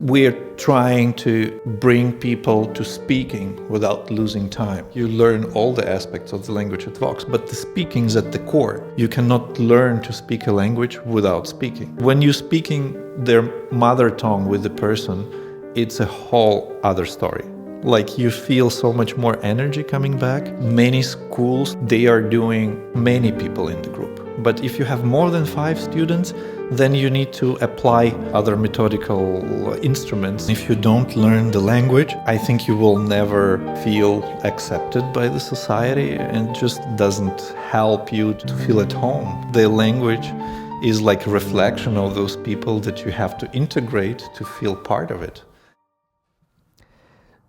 We're trying to bring people to speaking without losing time. You learn all the aspects of the language at Vox, but the speaking is at the core. You cannot learn to speak a language without speaking. When you're speaking their mother tongue with the person, it's a whole other story. Like you feel so much more energy coming back. Many schools, they are doing many people in the group. But if you have more than 5 students, then you need to apply other methodical instruments. If you don't learn the language, I think you will never feel accepted by the society and just doesn't help you to feel at home. The language is like a reflection of those people that you have to integrate to feel part of it.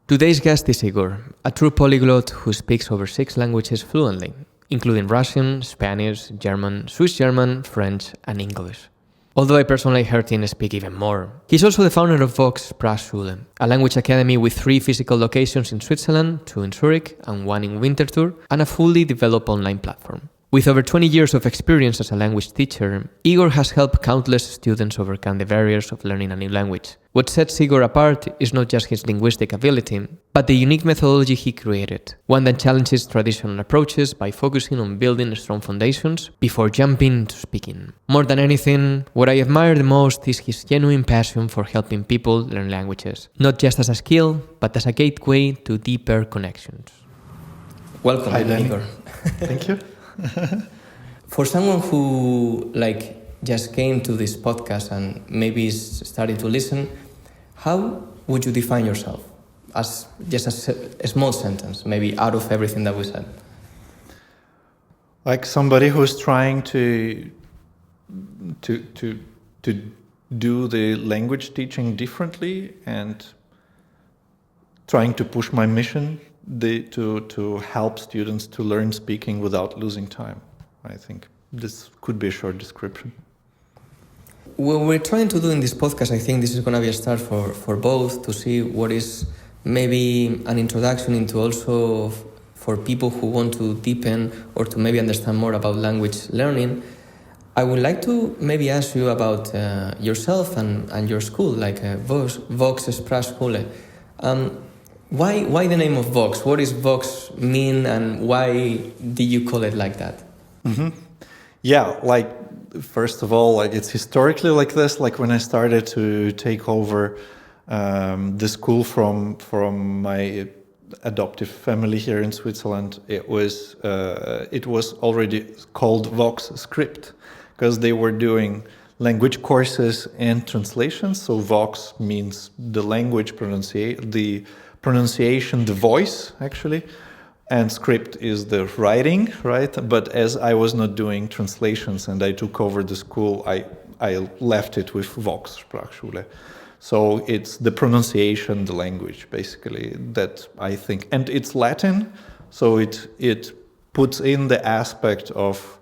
Today's guest is Igor, a true polyglot who speaks over 6 languages fluently, including Russian, Spanish, German, Swiss German, French, and English. Although I personally heard him speak even more. He's also the founder of Vox Sprachschule, a language academy with 3 physical locations in Switzerland, 2 in Zurich and 1 in Winterthur, and a fully developed online platform. With over 20 years of experience as a language teacher, Igor has helped countless students overcome the barriers of learning a new language. What sets Igor apart is not just his linguistic ability, but the unique methodology he created, one that challenges traditional approaches by focusing on building strong foundations before jumping to speaking. More than anything, what I admire the most is his genuine passion for helping people learn languages, not just as a skill, but as a gateway to deeper connections. Welcome, Hi, Danny. Igor. Thank you. For someone who just came to this podcast and maybe is starting to listen, how would you define yourself? As just a small sentence, maybe out of everything that we said. Like somebody who's trying to do the language teaching differently and trying to push my mission to help students to learn speaking without losing time. I think this could be a short description. What we're trying to do in this podcast, I think this is going to be a start for both, to see what is maybe an introduction into also for people who want to deepen or to maybe understand more about language learning. I would like to maybe ask you about yourself and your school, like Vox Sprachschule. Why the name of Vox? What does Vox mean and why did you call it like that? Mm-hmm. Yeah, first of all, it's historically like this. Like when I started to take over the school from my adoptive family here in Switzerland, it was already called Vox Script because they were doing language courses and translations. So Vox means the language the pronunciation, the voice actually. And script is the writing, right? But as I was not doing translations and I took over the school, I left it with Vox Sprachschule. So it's the pronunciation, the language, basically, that I think. And it's Latin, so it puts in the aspect of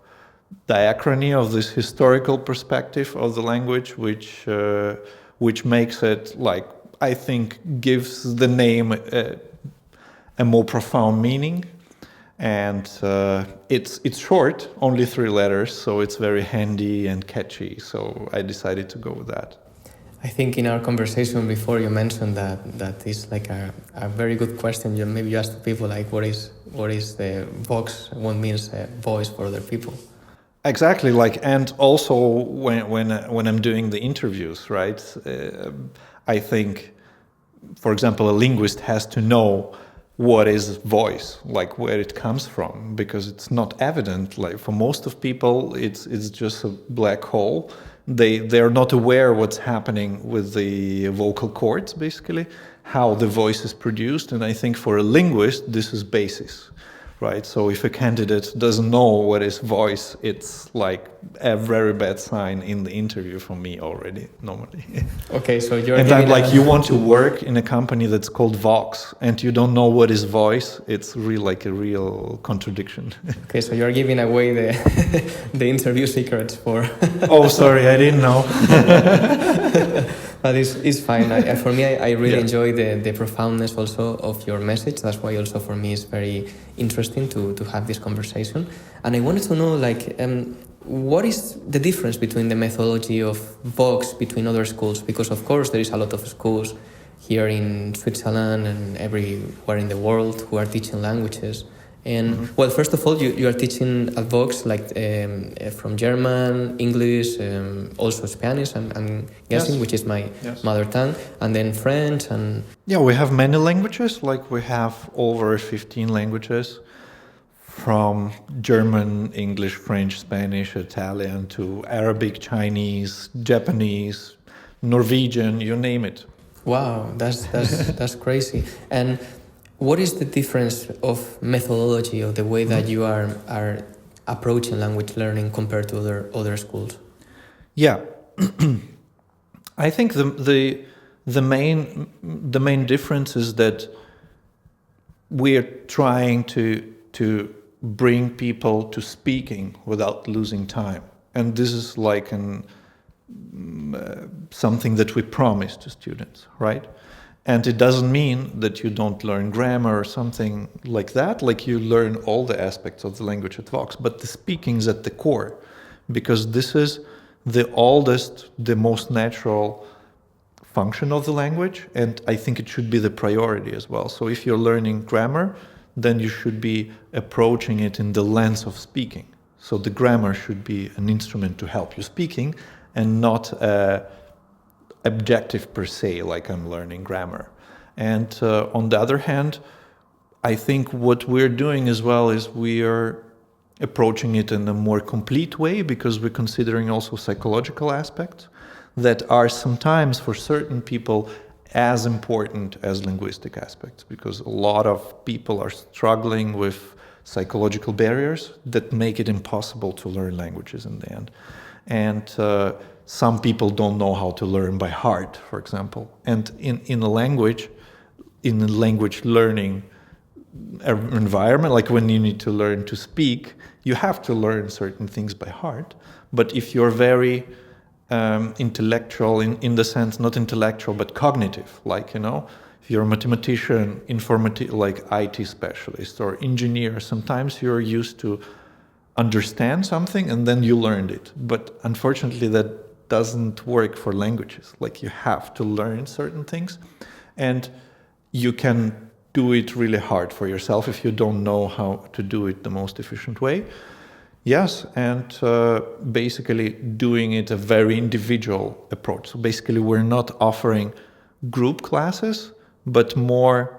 diachrony, of this historical perspective of the language, which makes it, I think, gives the name a more profound meaning, and it's short, only 3 letters, so it's very handy and catchy. So I decided to go with that. I think in our conversation before you mentioned that is like a very good question. Maybe you asked people what is the Vox? What means voice for other people? Exactly, and also when I'm doing the interviews, right? I think, for example, a linguist has to know what is voice, where it comes from, because it's not evident. For most of people, it's just a black hole. They're not aware what's happening with the vocal cords, basically, how the voice is produced. And I think for a linguist, this is basis, right? So if a candidate doesn't know what is voice, it's a very bad sign in the interview for me already, normally. Okay, so you're... And I'm you want to work in a company that's called Vox, and you don't know what is voice, it's really a real contradiction. Okay, so you're giving away the interview secrets for... Oh, sorry, I didn't know. But it's fine. For me, I really enjoy the profoundness also of your message. That's why also for me it's very interesting to have this conversation. And I wanted to know, what is the difference between the methodology of Vox between other schools? Because of course there is a lot of schools here in Switzerland and everywhere in the world who are teaching languages. And well, first of all, you are teaching at Vox like from German, English, also Spanish, I'm guessing, which is my mother tongue, and then French and... Yeah, we have many languages, like we have over 15 languages, from German, English, French, Spanish, Italian, to Arabic, Chinese, Japanese, Norwegian, you name it. Wow, that's crazy. And what is the difference of methodology of the way that you are approaching language learning compared to other schools? Yeah, I think the main difference is that we're trying to bring people to speaking without losing time, and this is like something that we promise to students, right? And it doesn't mean that you don't learn grammar or something like that, like you learn all the aspects of the language at Vox, but the speaking is at the core, because this is the oldest, the most natural function of the language, and I think it should be the priority as well. So if you're learning grammar, then you should be approaching it in the lens of speaking. So the grammar should be an instrument to help you speaking, and not objective per se, like I'm learning grammar. And on the other hand, I think what we're doing as well is we are approaching it in a more complete way, because we're considering also psychological aspects that are sometimes for certain people as important as linguistic aspects, because a lot of people are struggling with psychological barriers that make it impossible to learn languages in the end. And some people don't know how to learn by heart, for example. And in a language learning environment, like when you need to learn to speak, you have to learn certain things by heart. But if you're very intellectual, in the sense, not intellectual, but cognitive, like, if you're a mathematician, like IT specialist or engineer, sometimes you're used to understand something and then you learned it. But unfortunately, that doesn't work for languages. Like, you have to learn certain things, and you can do it really hard for yourself if you don't know how to do it the most efficient way. Yes, and basically doing it a very individual approach. So basically we're not offering group classes, but more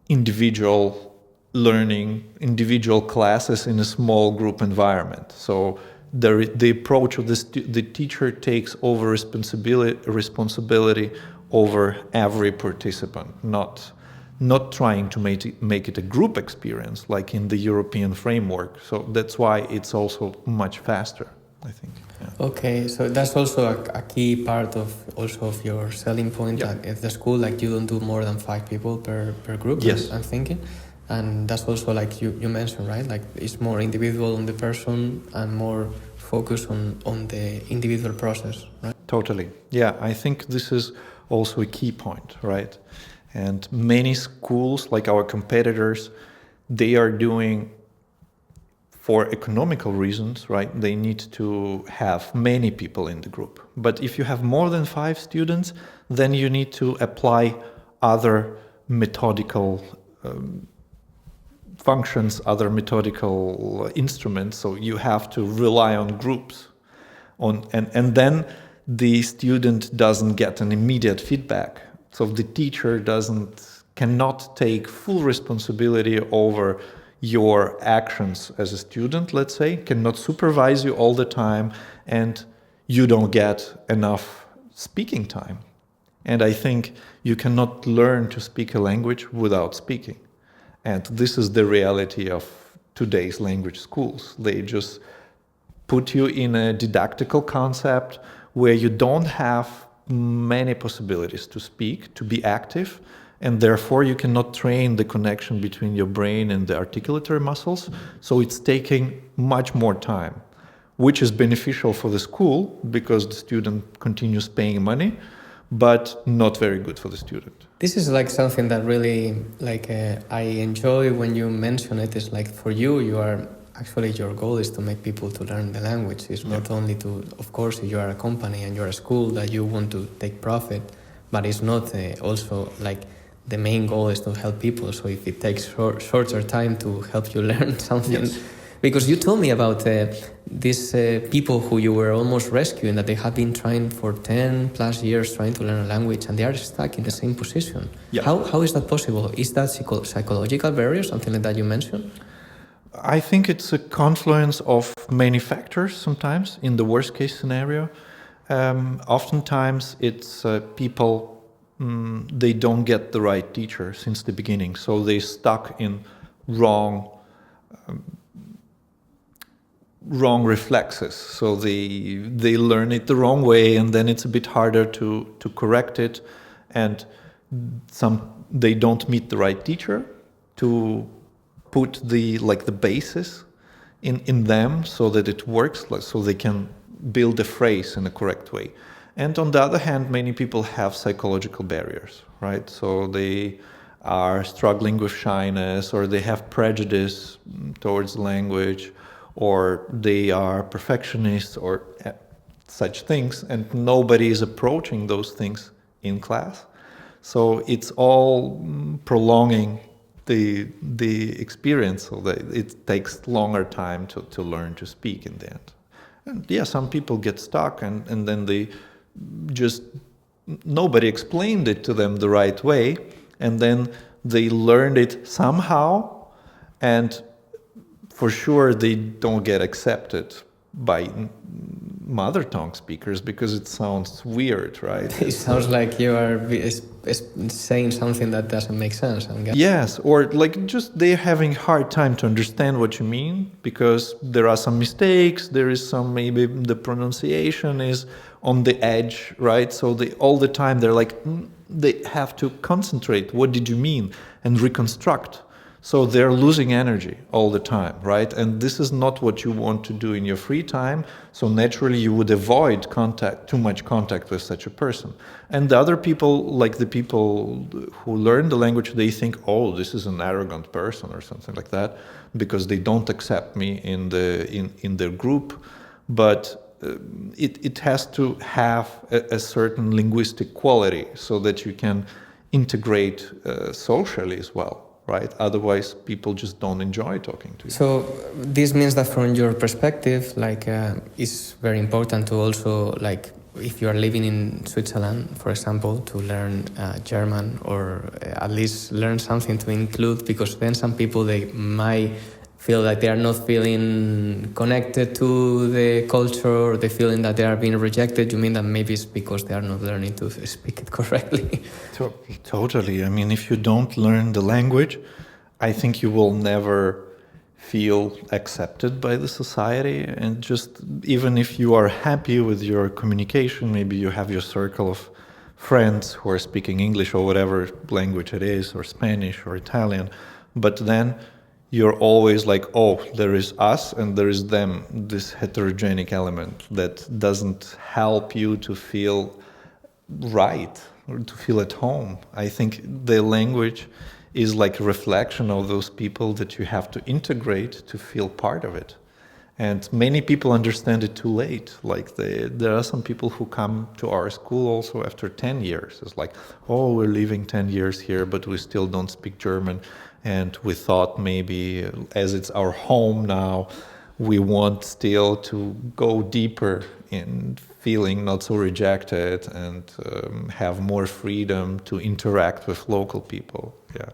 individual learning, individual classes in a small group environment. So the approach of the teacher takes over responsibility over every participant, not trying to make it a group experience like in the European framework. So that's why it's also much faster, I think. Yeah. Okay, so that's also a key part of your selling point at the school. Like, you don't do more than 5 people per group. Yes, I'm thinking. And that's also, like you mentioned, right? Like, it's more individual on the person and more focus on the individual process, right? Totally. Yeah, I think this is also a key point, right? And many schools, like our competitors, they are doing, for economical reasons, right? They need to have many people in the group. But if you have more than 5 students, then you need to apply other methodical functions, other methodical instruments. So you have to rely on groups, and then the student doesn't get an immediate feedback. So the teacher cannot take full responsibility over your actions as a student, let's say, cannot supervise you all the time, and you don't get enough speaking time. And I think you cannot learn to speak a language without speaking. And this is the reality of today's language schools. They just put you in a didactical concept where you don't have many possibilities to speak, to be active, and therefore you cannot train the connection between your brain and the articulatory muscles. So it's taking much more time, which is beneficial for the school because the student continues paying money, but not very good for the student. This is like something that really I enjoy when you mention it. It's like, for you are Actually, your goal is to make people to learn the language. It's not only to, of course, if you are a company and you're a school that you want to take profit, but it's not also like the main goal is to help people. So if it takes shorter time to help you learn something, because you told me about these people who you were almost rescuing, that they have been trying for 10 plus years trying to learn a language and they are stuck in the same position. Yeah. How is that possible? Is that psychological barrier, something like that you mentioned? I think it's a confluence of many factors sometimes in the worst case scenario. Oftentimes it's people, they don't get the right teacher since the beginning. So they stuck in wrong reflexes. So they learn it the wrong way, and then it's a bit harder to correct it. And they don't meet the right teacher to put the basis in them so that it works, so they can build a phrase in a correct way. And on the other hand, many people have psychological barriers, right? So they are struggling with shyness, or they have prejudice towards language, or they are perfectionists, or such things, and nobody is approaching those things in class. So it's all prolonging the experience, so that it takes longer time to learn to speak in the end. And some people get stuck, and then they just, nobody explained it to them the right way, and then they learned it somehow, and for sure they don't get accepted by mother tongue speakers because it sounds weird, right? It sounds like you are saying something that doesn't make sense. Yes, or just they're having hard time to understand what you mean because there are some mistakes, there is some, maybe the pronunciation is on the edge, right? So all the time they're they have to concentrate, what did you mean, and reconstruct. So they're losing energy all the time, right? And this is not what you want to do in your free time. So naturally you would avoid too much contact with such a person. And the other people, like the people who learn the language, they think, oh, this is an arrogant person or something like that, because they don't accept me in their group. But it has to have a certain linguistic quality so that you can integrate socially as well. Right? Otherwise, people just don't enjoy talking to you. So this means that from your perspective, it's very important to also, if you are living in Switzerland, for example, to learn German, or at least learn something to include, because then some people, they might feel like they are not feeling connected to the culture, or the feeling that they are being rejected. You mean that maybe it's because they are not learning to speak it correctly? Totally. I mean, if you don't learn the language, I think you will never feel accepted by the society. And just even if you are happy with your communication, maybe you have your circle of friends who are speaking English or whatever language it is, or Spanish or Italian, but then you're always like, oh, there is us and there is them, this heterogenic element that doesn't help you to feel right or to feel at home. I think the language is like a reflection of those people that you have to integrate to feel part of it. And many people understand it too late. There are some people who come to our school also after 10 years. It's like, oh, we're living 10 years here, but we still don't speak German. And we thought maybe, as it's our home now, we want still to go deeper in feeling not so rejected and have more freedom to interact with local people. Yeah.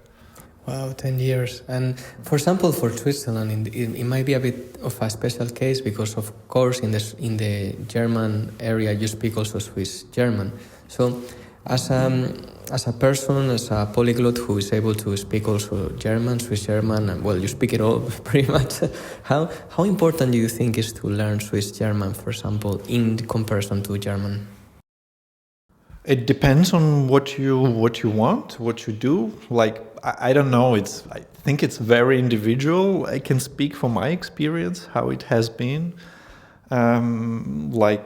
Wow, 10 years. And for example, for Switzerland, it might be a bit of a special case because, of course, in the German area, you speak also Swiss German. So as a person, as a polyglot who is able to speak also German, Swiss German, and well, you speak it all pretty much. How important do you think is to learn Swiss German, for example, in comparison to German? It depends on what you want, what you do. I don't know. I think it's very individual. I can speak from my experience how it has been. I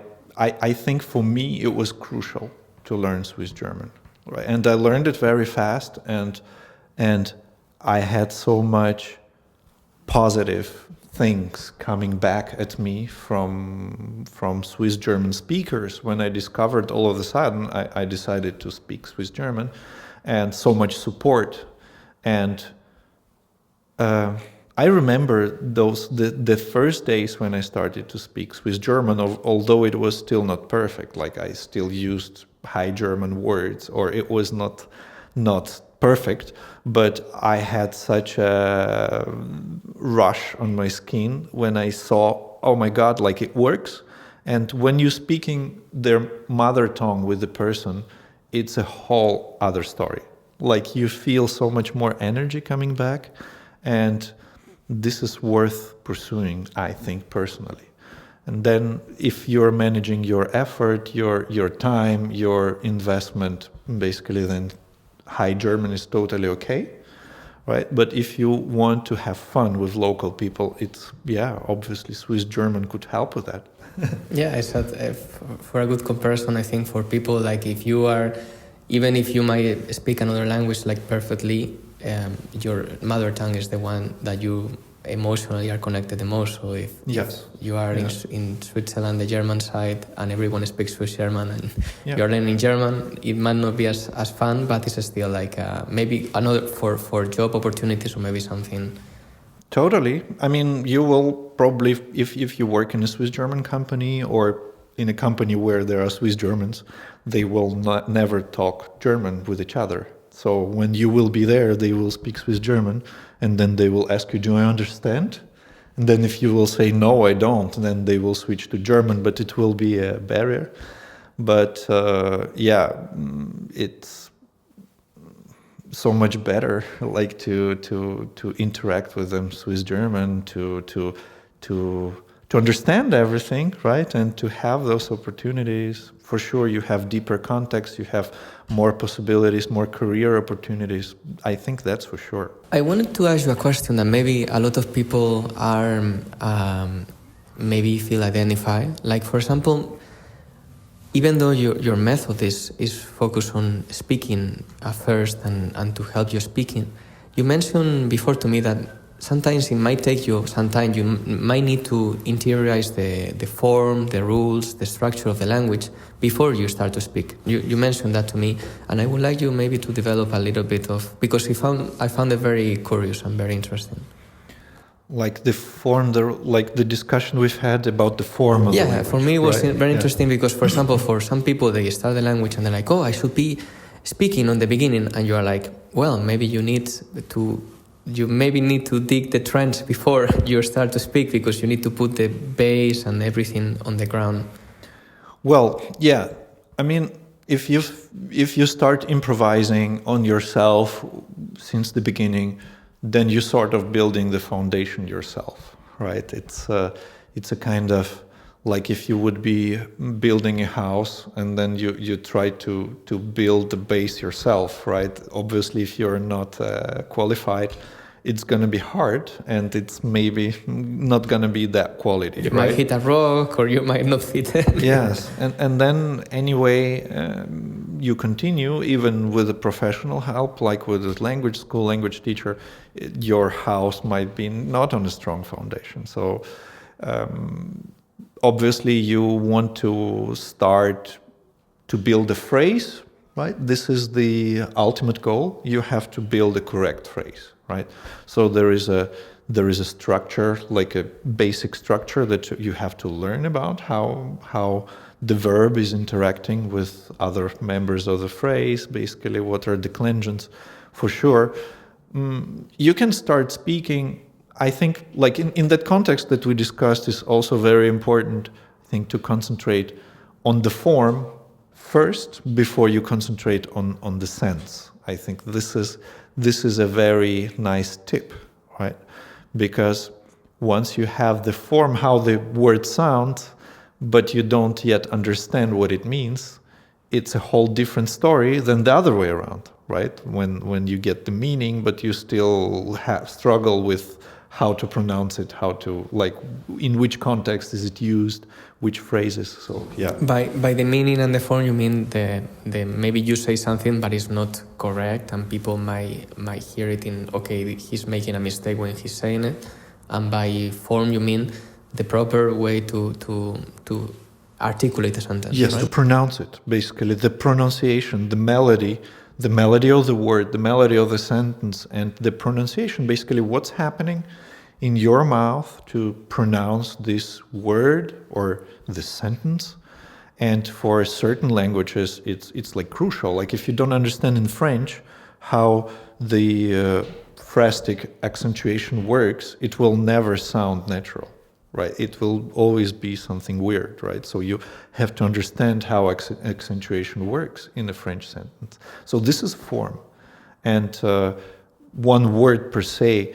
think for me it was crucial to learn Swiss German, right? And I learned it very fast, and I had so much positive things coming back at me from Swiss German speakers. When I discovered all of a sudden, I decided to speak Swiss German, and so much support. And I remember the first days when I started to speak Swiss German, although it was still not perfect. Like I still used High German words, or it was not perfect, but I had such a rush on my skin when I saw, oh my God, like it works. And when you're speaking their mother tongue with the person, it's a whole other story. Like you feel so much more energy coming back, and this is worth pursuing, I think, personally. And then if you're managing your effort, your time, your investment, basically then High German is totally okay, right? But if you want to have fun with local people, obviously Swiss German could help with that. Yeah, I said for a good comparison, I think for people like even if you might speak another language like perfectly, your mother tongue is the one that you emotionally are connected the most. So if you are in Switzerland, the German side, and everyone speaks Swiss German, and you're learning German, it might not be as fun, but it's still like maybe another for job opportunities or maybe something. Totally. I mean, you will probably, if you work in a Swiss German company or in a company where there are Swiss Germans, they will never talk German with each other. So when you will be there, they will speak Swiss German, and then they will ask you, do I understand? And then if you will say, no, I don't, then they will switch to German, but it will be a barrier. But it's so much better, like to interact with them Swiss German, to understand everything, right? And to have those opportunities. For sure, you have deeper context, you have more possibilities, more career opportunities. I think that's for sure. I wanted to ask you a question that maybe a lot of people are maybe feel identified. Like, for example, even though your method is focused on speaking at first and to help you speaking, you mentioned before to me that sometimes it might take you some time. You might need to interiorize the form, the rules, the structure of the language before you start to speak. You mentioned that to me, and I would like you maybe to develop a little bit of, because I found it very curious and very interesting. Like the form, the discussion we've had about the form of the language. For me it was very interesting because, for example, for some people they start the language and they're like, oh, I should be speaking on the beginning, and you are like, well, maybe you maybe need to dig the trench before you start to speak, because you need to put the base and everything on the ground. Well, yeah. I mean, if you start improvising on yourself since the beginning, then you're sort of building the foundation yourself, right? It's a kind of like if you would be building a house and then you try to build the base yourself, right? Obviously, if you're not qualified, it's going to be hard, and it's maybe not going to be that quality. You might hit a rock, or you might not hit it. Yes, and then anyway, you continue, even with a professional help, like with a language school, language teacher, your house might be not on a strong foundation. So obviously you want to start to build a phrase, right? This is the ultimate goal. You have to build a correct phrase, right? So there is a structure, like a basic structure that you have to learn about, how the verb is interacting with other members of the phrase, basically what are declensions, for sure. You can start speaking. I think, like in that context that we discussed, is also very important, I think, to concentrate on the form first before you concentrate on the sense. I think this is a very nice tip, right? Because once you have the form, how the words sound, but you don't yet understand what it means, it's a whole different story than the other way around, right? When you get the meaning, but you still struggle with how to pronounce it, how to, like, in which context is it used, which phrases. So yeah. By the meaning and the form, you mean the maybe you say something but it's not correct, and people might hear it in, okay, he's making a mistake when he's saying it. And by form, you mean the proper way to articulate a sentence, Yes, right? to pronounce it, basically. The pronunciation, the melody of the word, the melody of the sentence, and the pronunciation, basically what's happening in your mouth to pronounce this word or this sentence. And for certain languages, it's like crucial. Like if you don't understand in French how the phrastic accentuation works, it will never sound natural, right? It will always be something weird, right? So you have to understand how accentuation works in a French sentence. So this is form. And one word per se,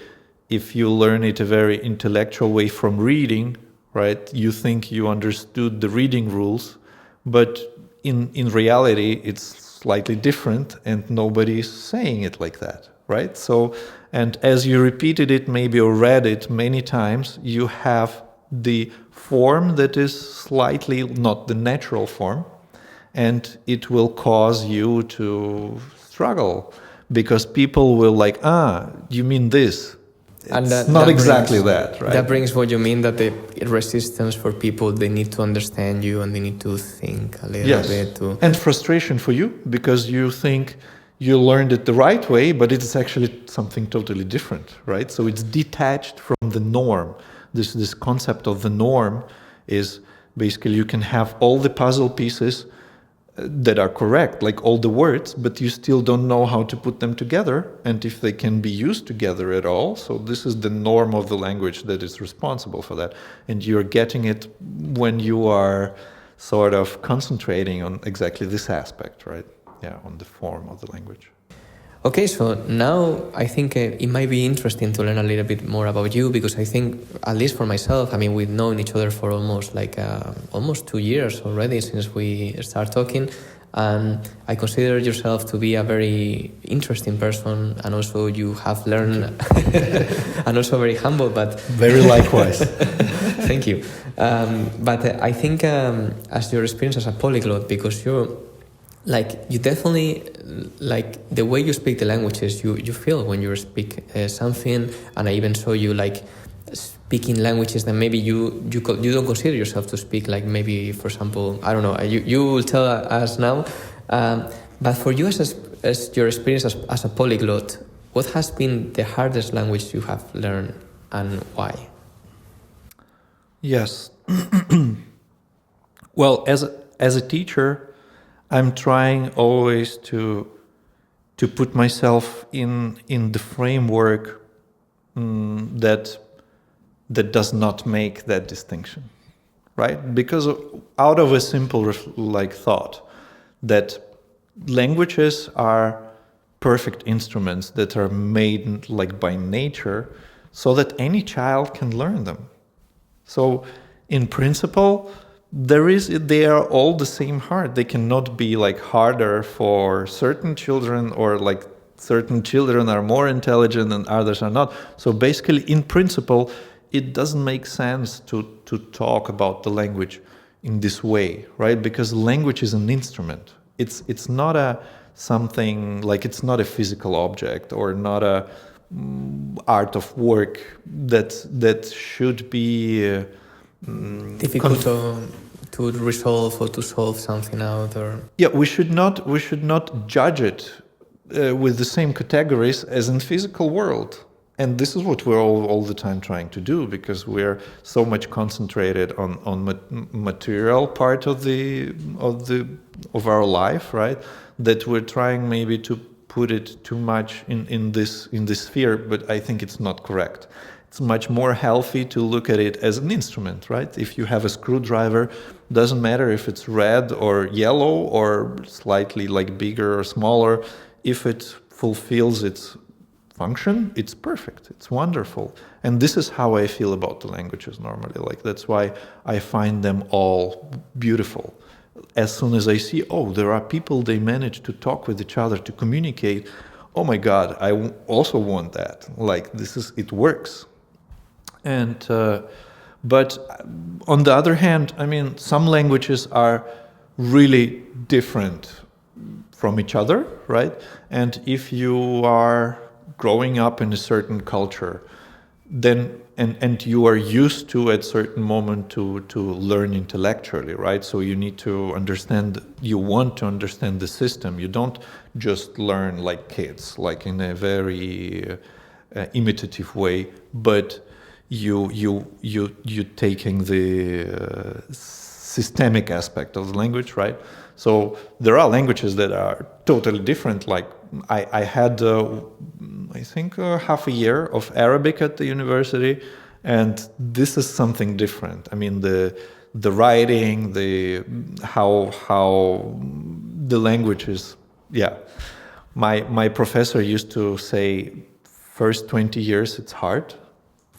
if you learn it a very intellectual way from reading, right, you think you understood the reading rules, but in reality, it's slightly different and nobody's saying it like that, right? So, and as you repeated it maybe or read it many times, you have the form that is slightly not the natural form, and it will cause you to struggle because people will like, you mean this? And It's not exactly that, right? That brings what you mean, that the resistance for people, they need to understand you and they need to think a little bit. And frustration for you because you think you learned it the right way, but it's actually something totally different, right? So it's detached from the norm. This concept of the norm is basically you can have all the puzzle pieces that are correct, like all the words, but you still don't know how to put them together and if they can be used together at all. So this is the norm of the language that is responsible for that. And you're getting it when you are sort of concentrating on exactly this aspect, right? Yeah, on the form of the language. Okay, so now I think it might be interesting to learn a little bit more about you, because I think, at least for myself, I mean, we've known each other for almost 2 years already since we started talking, and I consider yourself to be a very interesting person, and also you have learned, and also very humble, but... Very likewise. Thank you. But I think as your experience as a polyglot, because you definitely, like, the way you speak the languages, you feel when you speak something, and I even saw you like speaking languages that maybe you don't consider yourself to speak, like maybe, for example, I don't know, you will tell us now, but for you as your experience as a polyglot, what has been the hardest language you have learned and why? Yes. Well, as a teacher, I'm trying always to put myself in the framework that does not make that distinction, right? Because out of a simple thought that languages are perfect instruments that are made like by nature, so that any child can learn them. So, in principle, they are all the same hard. They cannot be like harder for certain children, or like certain children are more intelligent and others are not. So basically, in principle, it doesn't make sense to talk about the language in this way, right? Because language is an instrument. It's not something like, it's not a physical object or not a art of work that should be difficult to resolve or to solve something out, or we should not judge it with the same categories as in physical world. And this is what we're all the time trying to do, because we're so much concentrated on material part of our life, right? That we're trying maybe to put it too much in this sphere, but I think it's not correct. It's much more healthy to look at it as an instrument, right? If you have a screwdriver, doesn't matter if it's red or yellow or slightly like bigger or smaller, if it fulfills its function, it's perfect, it's wonderful. And this is how I feel about the languages normally. Like, that's why I find them all beautiful. As soon as I see, there are people, they manage to talk with each other, to communicate, oh my God, I also want that. Like, it works. And but on the other hand, I mean, some languages are really different from each other, right? And if you are growing up in a certain culture, then and you are used to at certain moment to learn intellectually, right? So you need to understand, you want to understand the system. You don't just learn like kids, like in a very imitative way, but you taking the systemic aspect of the language, right? So there are languages that are totally different. Like I had, I think, half a year of Arabic at the university, and this is something different. I mean, the writing, the how the language is. Yeah, my professor used to say, first 20 years it's hard,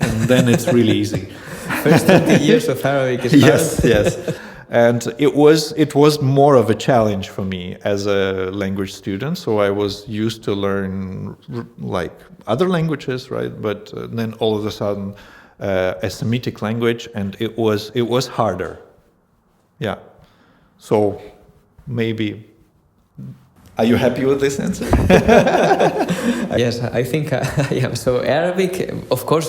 and then it's really easy. First 20 years of Arabic is hard. Yes. And it was more of a challenge for me as a language student. So I was used to learn like other languages, right? But then all of a sudden, a Semitic language, and it was harder. Yeah. So maybe. Are you happy with this answer? Yes, I think I am. So Arabic, of course,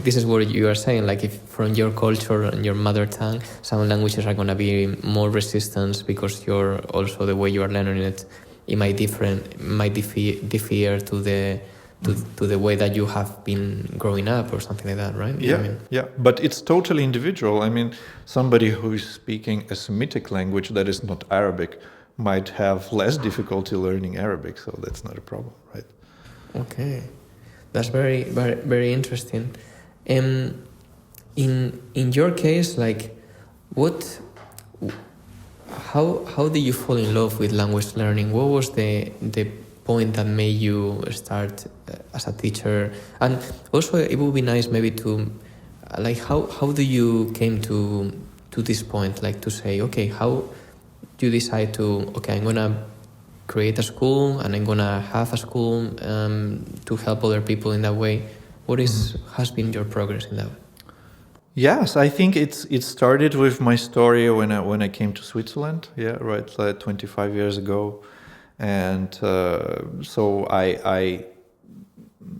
this is what you are saying. Like, if from your culture and your mother tongue, some languages are going to be more resistant because you're also the way you are learning it. It might differ to the way that you have been growing up or something like that, right? Yeah, I mean, yeah. But it's totally individual. I mean, somebody who is speaking a Semitic language that is not Arabic might have less difficulty learning Arabic, so that's not a problem, right? Okay, that's very, very, very interesting. In your case, like, how did you fall in love with language learning? What was the point that made you start as a teacher? And also, it would be nice maybe to, like, how do you came to this point, like, to say, okay, how you decide to, okay, I'm gonna create a school and I'm gonna have a school to help other people in that way. What has been your progress in that way? Yes, I think it started with my story when I came to Switzerland. Yeah, right, like 25 years ago, and so I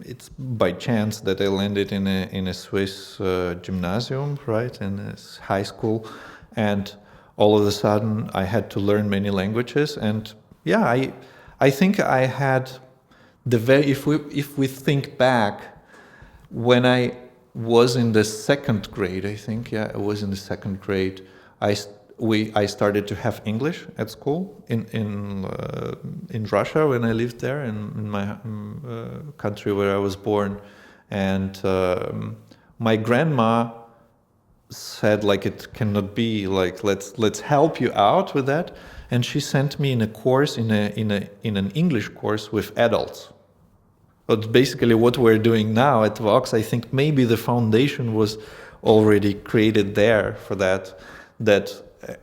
it's by chance that I landed in a Swiss gymnasium, right, in a high school, and all of a sudden I had to learn many languages. And yeah, I think I had if we think back, when I was in the second grade, I think, yeah, I was in the second grade, I started to have English at school in Russia when I lived there, in my country where I was born. And my grandma said, like, it cannot be, like, let's help you out with that, and she sent me in a course in an English course with adults. But basically what we're doing now at Vox, I think maybe the foundation was already created there for that,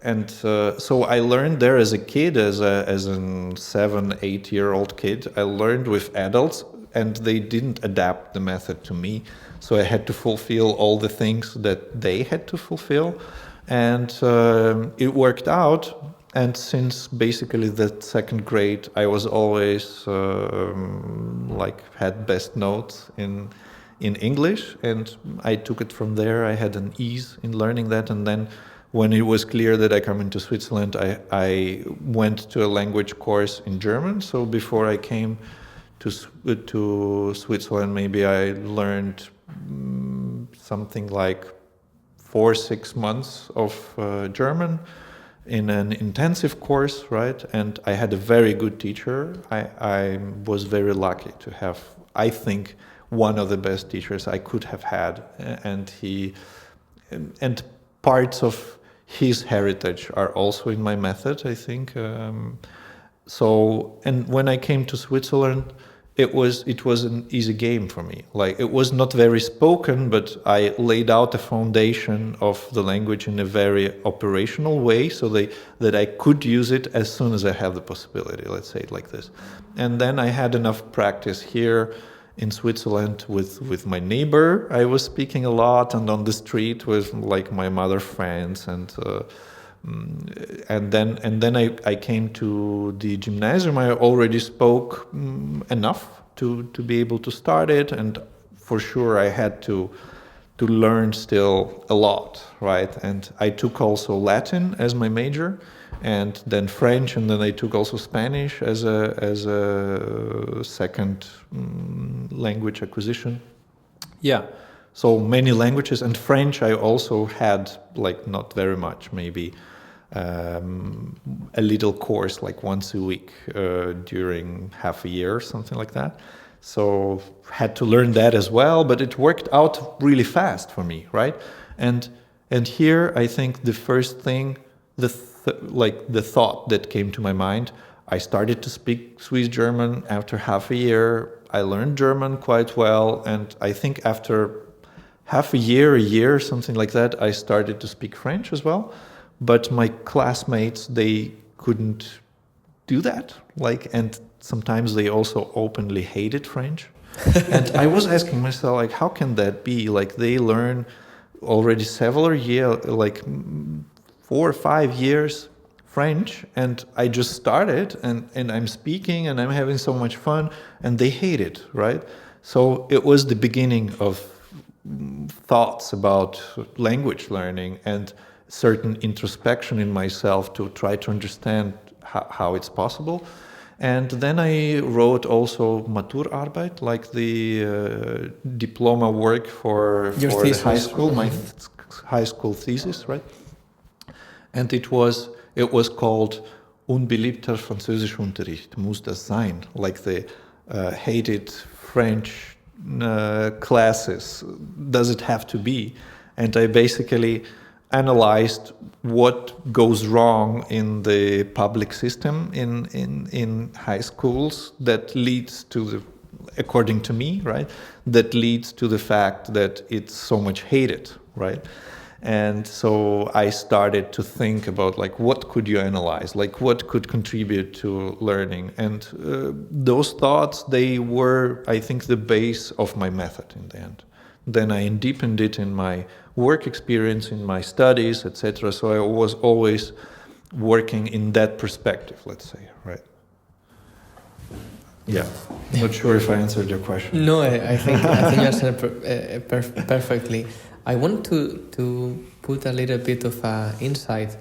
and so I learned there as a kid, as a 7-8-year-old kid. I learned with adults, and they didn't adapt the method to me. So I had to fulfill all the things that they had to fulfill. And it worked out. And since basically the second grade, I was always had best notes in English. And I took it from there. I had an ease in learning that. And then when it was clear that I come into Switzerland, I went to a language course in German. So before I came to Switzerland, maybe I learned something like 4-6 months of German in an intensive course, right? And I had a very good teacher. I was very lucky to have, I think, one of the best teachers I could have had, and parts of his heritage are also in my method, I think. So, and when I came to Switzerland, it was an easy game for me. Like, it was not very spoken, but I laid out a foundation of the language in a very operational way, so that I could use it as soon as I had the possibility, let's say it like this. And then I had enough practice here in Switzerland with my neighbor. I was speaking a lot, and on the street with like my mother friends, and then I came to the gymnasium. I already spoke enough to be able to start it, and for sure I had to to learn still a lot, right? And I took also Latin as my major, and then French, and then I took also Spanish as a second language acquisition. Yeah, so many languages, and French I also had like not very much, maybe a little course like once a week during half a year or something like that. So had to learn that as well, but it worked out really fast for me, right? And here I think the first thing, the thought that came to my mind, I started to speak Swiss German after half a year. I learned German quite well, and I think after half a year, something like that, I started to speak French as well. But my classmates, they couldn't do that, and sometimes they also openly hated French. And I was asking myself, like, how can that be? Like, they learn already several years, like 4 or 5 years French, and I just started, and I'm speaking, and I'm having so much fun, and they hate it, right? So it was the beginning of thoughts about language learning and certain introspection in myself to try to understand how it's possible. And then I wrote also Maturarbeit, like the diploma work for the high school, my high school thesis, right? And it was called Unbeliebter Französischunterricht, muss das sein, like the hated French classes, does it have to be? And I basically analyzed what goes wrong in the public system in high schools that leads to the, according to me, right, that leads to the fact that it's so much hated, right? And so I started to think about like what could you analyze, like what could contribute to learning, and those thoughts, they were, I think, the base of my method in the end. Then I deepened it in my work experience, in my studies, etc. So I was always working in that perspective, let's say, right? Yeah, not sure if I answered your question. No, I think you answered it perfectly. I want to put a little bit of insight.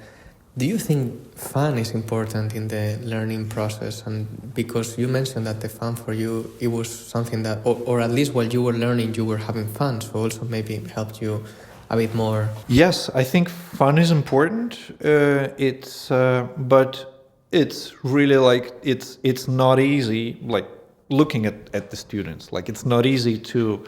Do you think fun is important in the learning process? And because you mentioned that the fun for you, it was something that, or at least while you were learning, you were having fun, so also maybe it helped you a bit more. Yes, I think fun is important. But it's really like it's not easy. Like looking at the students, like it's not easy to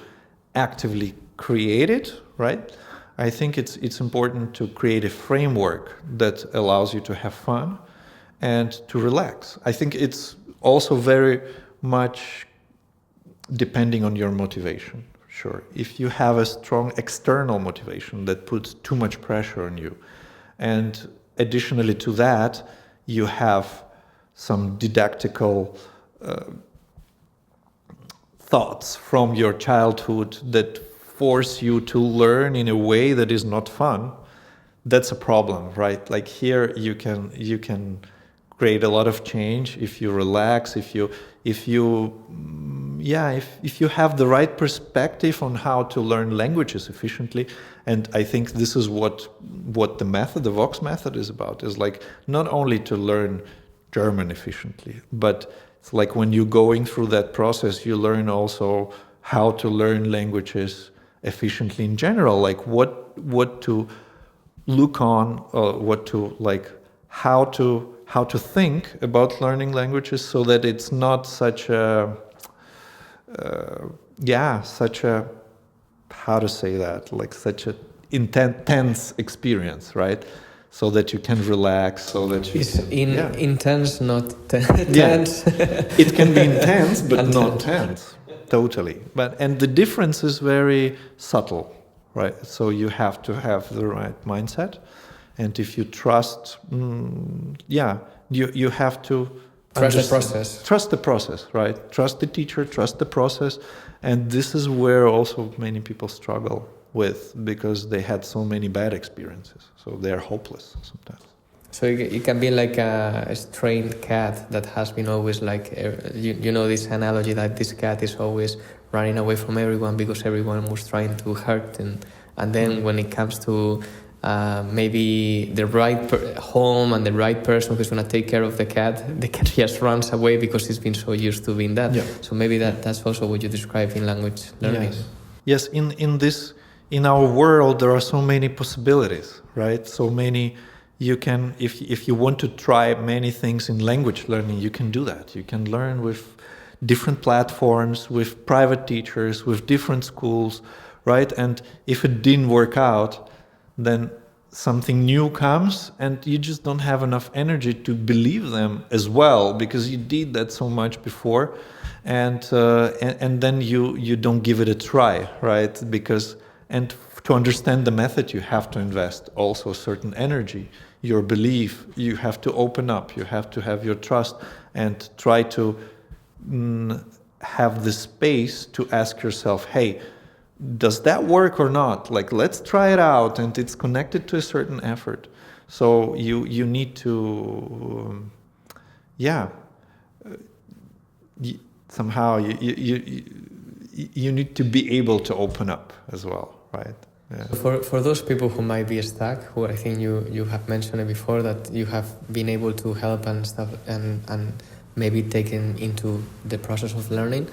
actively create it, right? I think it's important to create a framework that allows you to have fun and to relax. I think it's also very much depending on your motivation. Sure, if you have a strong external motivation that puts too much pressure on you, and additionally to that, you have some didactical thoughts from your childhood that force you to learn in a way that is not fun, that's a problem, right? Like here you can create a lot of change if you relax, if you have the right perspective on how to learn languages efficiently. And I think this is what the method, the Vox method, is about, is like not only to learn German efficiently, but it's like when you're going through that process, you learn also how to learn languages efficiently in general, like what to look on, what to like, how to think about learning languages so that it's not such a how to say that, like such a intense experience, right? So that you can relax, so that you intense, not tense. It can be intense, but not tense. Totally. And the difference is very subtle, right? So you have to have the right mindset. And if you trust, you have to trust the process. Trust the process, right? Trust the teacher, trust the process. And this is where also many people struggle with, because they had so many bad experiences. So they're hopeless sometimes. So it can be like a trained cat that has been always like, you know, this analogy that this cat is always running away from everyone because everyone was trying to hurt him. And then when it comes to maybe the right home and the right person who's going to take care of the cat just runs away because he's been so used to being that. Yeah. So maybe that's also what you describe in language learning. Yes, in our world, there are so many possibilities, right? So many, you can, if you want to try many things in language learning, you can do that. You can learn with different platforms, with private teachers, with different schools, right? And if it didn't work out, then something new comes and you just don't have enough energy to believe them as well because you did that so much before, and then you don't give it a try, right? Because to understand the method, you have to invest also certain energy, your belief. You have to open up. You have to have your trust and try to have the space to ask yourself, hey, does that work or not? Like, let's try it out. And it's connected to a certain effort. So you need to, somehow you need to be able to open up as well, right? Yeah. So for those people who might be stuck, who I think you have mentioned it before, that you have been able to help and stuff and maybe taken into the process of learning,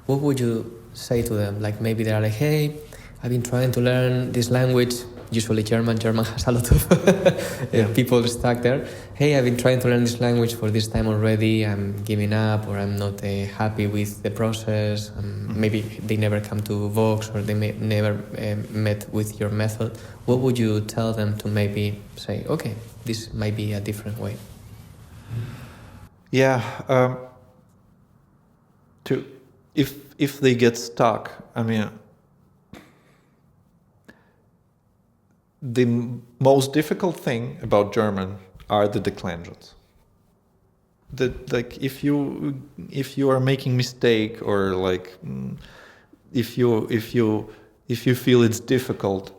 what would you say to them? Like maybe they're like, hey, I've been trying to learn this language, usually German has a lot of people stuck there. Hey, I've been trying to learn this language for this time already, I'm giving up, or I'm not happy with the process. Maybe they never come to Vox, or they may never met with your method. What would you tell them to maybe say, okay, this might be a different way? If they get stuck, I mean, the most difficult thing about German are the declensions. Like if you are making mistake, or like if you feel it's difficult,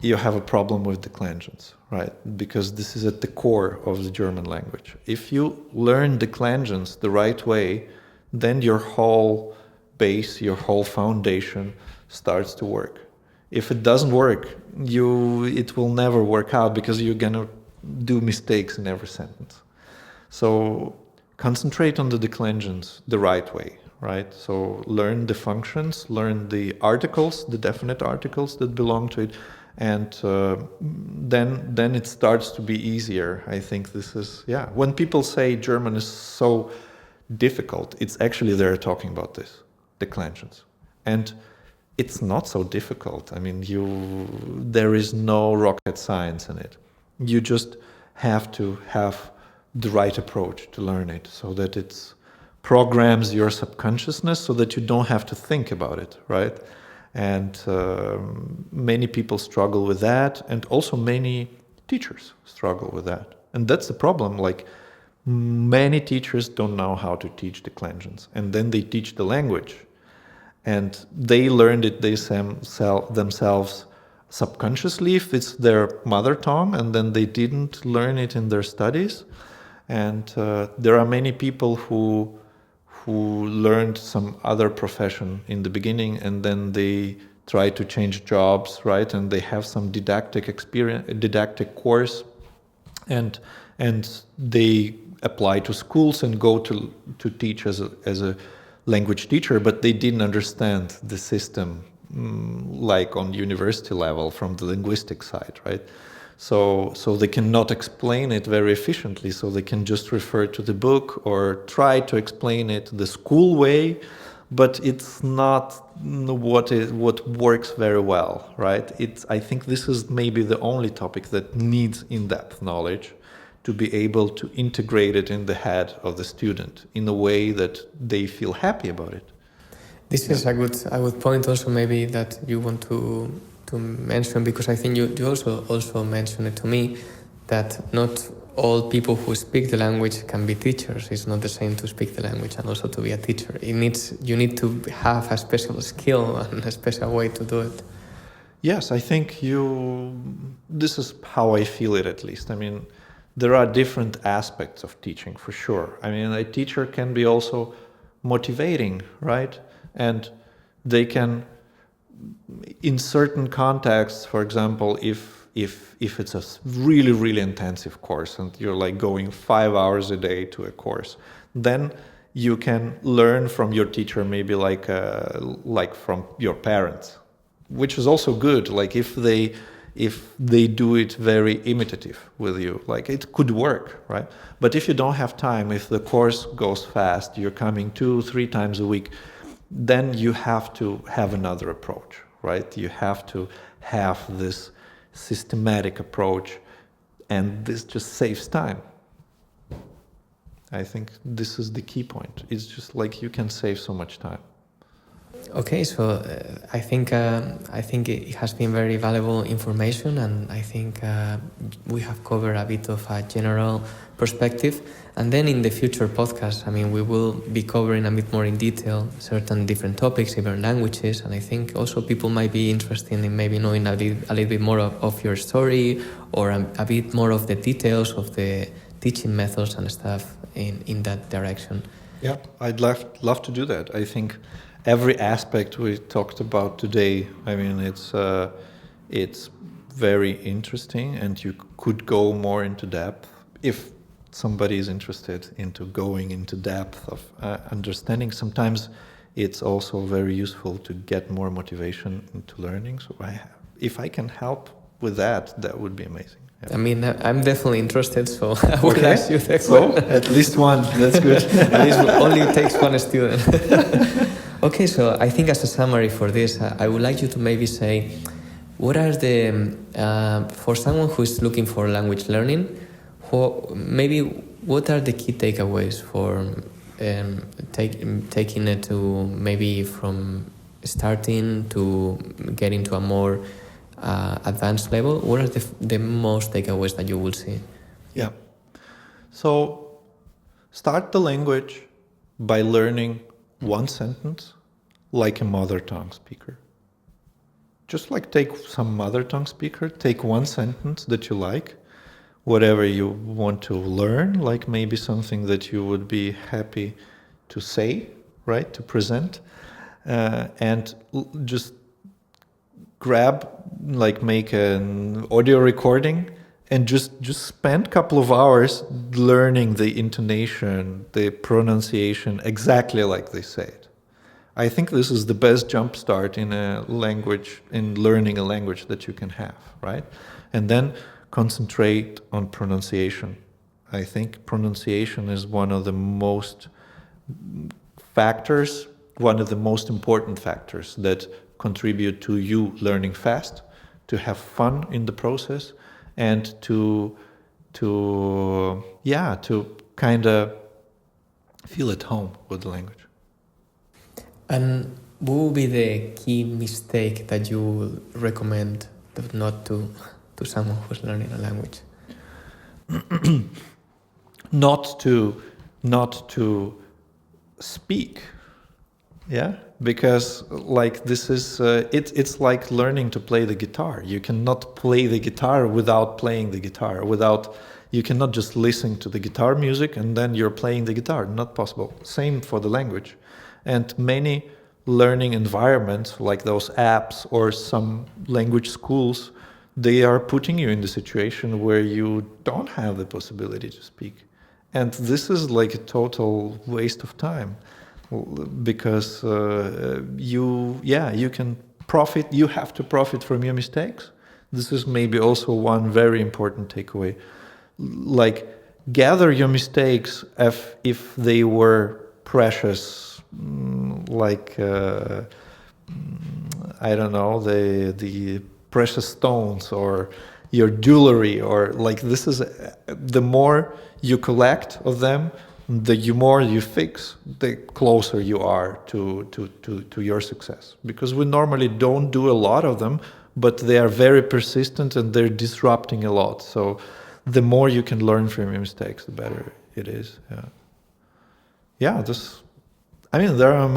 you have a problem with declensions, right? Because this is at the core of the German language. If you learn declensions the right way, then your whole base, your whole foundation starts to work. If it doesn't work, it will never work out because you're gonna do mistakes in every sentence. So concentrate on the declensions the right way, right? So learn the functions, learn the articles, the definite articles that belong to it, and then it starts to be easier. I think this is, when people say German is so difficult, it's actually they're talking about this, declensions. And it's not so difficult. I mean, there is no rocket science in it. You just have to have the right approach to learn it, so that it programs your subconsciousness so that you don't have to think about it, right? And many people struggle with that, and also many teachers struggle with that. And that's the problem. Like, many teachers don't know how to teach declensions, and then they teach the language. And they learned it themselves subconsciously if it's their mother tongue, and then they didn't learn it in their studies. And there are many people who learned some other profession in the beginning, and then they try to change jobs, right? And they have some didactic course, and they apply to schools and go to teach as a language teacher, but they didn't understand the system like on university level from the linguistic side, right? So they cannot explain it very efficiently, so they can just refer to the book or try to explain it the school way, but it's not what works very well, right? I think this is maybe the only topic that needs in-depth knowledge to be able to integrate it in the head of the student in a way that they feel happy about it. This is a good point also maybe that you want to mention, because I think you also mentioned it to me, that not all people who speak the language can be teachers. It's not the same to speak the language and also to be a teacher. You need to have a special skill and a special way to do it. Yes, I think this is how I feel it, at least. I mean, there are different aspects of teaching for sure. I mean, a teacher can be also motivating, right? And they can, in certain contexts, for example, if it's a really intensive course and you're like going 5 hours a day to a course, then you can learn from your teacher, maybe like from your parents, which is also good. Like if they do it very imitative with you, like it could work, right? But if you don't have time, if the course goes fast, you're coming 2-3 times a week, then you have to have another approach, right? You have to have this systematic approach, and this just saves time. I think this is the key point. It's just like you can save so much time. Okay, so I think it has been very valuable information, and I think we have covered a bit of a general perspective. And then in the future podcast, I mean, we will be covering a bit more in detail certain different topics, different languages, and I think also people might be interested in maybe knowing a little bit more of your story, or a bit more of the details of the teaching methods and stuff in that direction. Yeah, I'd love to do that. I think every aspect we talked about today, I mean, it's very interesting, and you could go more into depth if somebody is interested into going into depth of understanding. Sometimes it's also very useful to get more motivation into learning. So if I can help with that, that would be amazing. Yeah. I mean, I'm definitely interested, so I would ask you that so question. At least one, that's good. At least only takes one student. Okay, so I think as a summary for this, I would like you to maybe say, what are for someone who is looking for language learning, what are the key takeaways for taking it to maybe from starting to getting to a more advanced level? What are the most takeaways that you will see? Yeah. So start the language by learning one sentence like a mother tongue speaker. Just like take some mother tongue speaker, take one sentence that you like, whatever you want to learn, like maybe something that you would be happy to say, right, to present, and just make an audio recording and just spend a couple of hours learning the intonation, the pronunciation exactly like they say it. I think this is the best jump start in a language, in learning a language that you can have, right? And then concentrate on pronunciation. I think pronunciation is one of the most important factors that contribute to you learning fast, to have fun in the process, and to kind of feel at home with the language. And what would be the key mistake that you would recommend not to someone who's learning a language? Not to speak, yeah, because like this is it's like learning to play the guitar. You cannot play the guitar without playing the guitar. You cannot just listen to the guitar music and then you're playing the guitar. Not possible. Same for the language. And many learning environments, like those apps or some language schools, they are putting you in the situation where you don't have the possibility to speak. And this is like a total waste of time, because you can profit, you have to profit from your mistakes. This is maybe also one very important takeaway. Like, gather your mistakes if they were precious, like I don't know, the precious stones or your jewelry, or like this is the more you collect of them, the more you fix, the closer you are to your success. Because we normally don't do a lot of them, but they are very persistent and they're disrupting a lot. So the more you can learn from your mistakes, the better it is. There are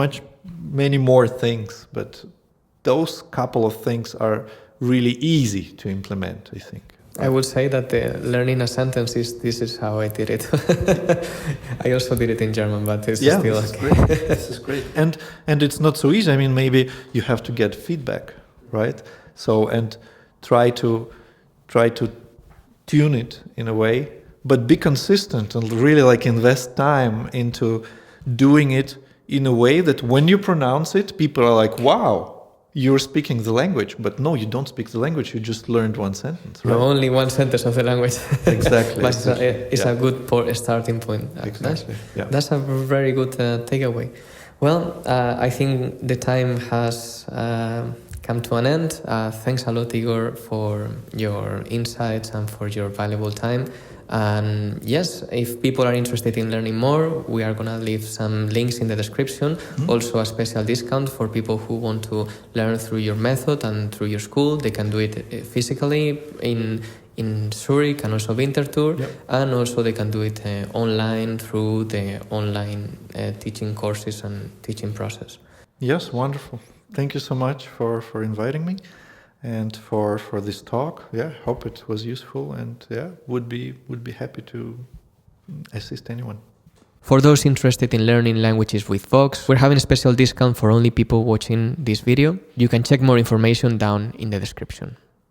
many more things, but those couple of things are really easy to implement, I think. I would say that learning a sentence this is how I did it. I also did it in German, but it's still this is great. This is great. And it's not so easy. I mean, maybe you have to get feedback, right? So, and try to tune it in a way, but be consistent and really like invest time into doing it in a way that when you pronounce it, people are like, wow, you're speaking the language. But no, you don't speak the language. You just learned one sentence, right? No, only one sentence of the language. Exactly. But it's a good starting point. Exactly. That's a very good takeaway. Well, I think the time has come to an end. Thanks a lot, Igor, for your insights and for your valuable time. And yes, if people are interested in learning more, we are going to leave some links in the description. Mm-hmm. Also a special discount for people who want to learn through your method and through your school. They can do it physically in Zurich and also Winterthur. Yep. And also they can do it online through the online teaching courses and teaching process. Yes, wonderful. Thank you so much for inviting me and for this talk. Yeah, hope it was useful, and would be happy to assist anyone. For those interested in learning languages with Vox, we're having a special discount for only people watching this video. You can check more information down in the description.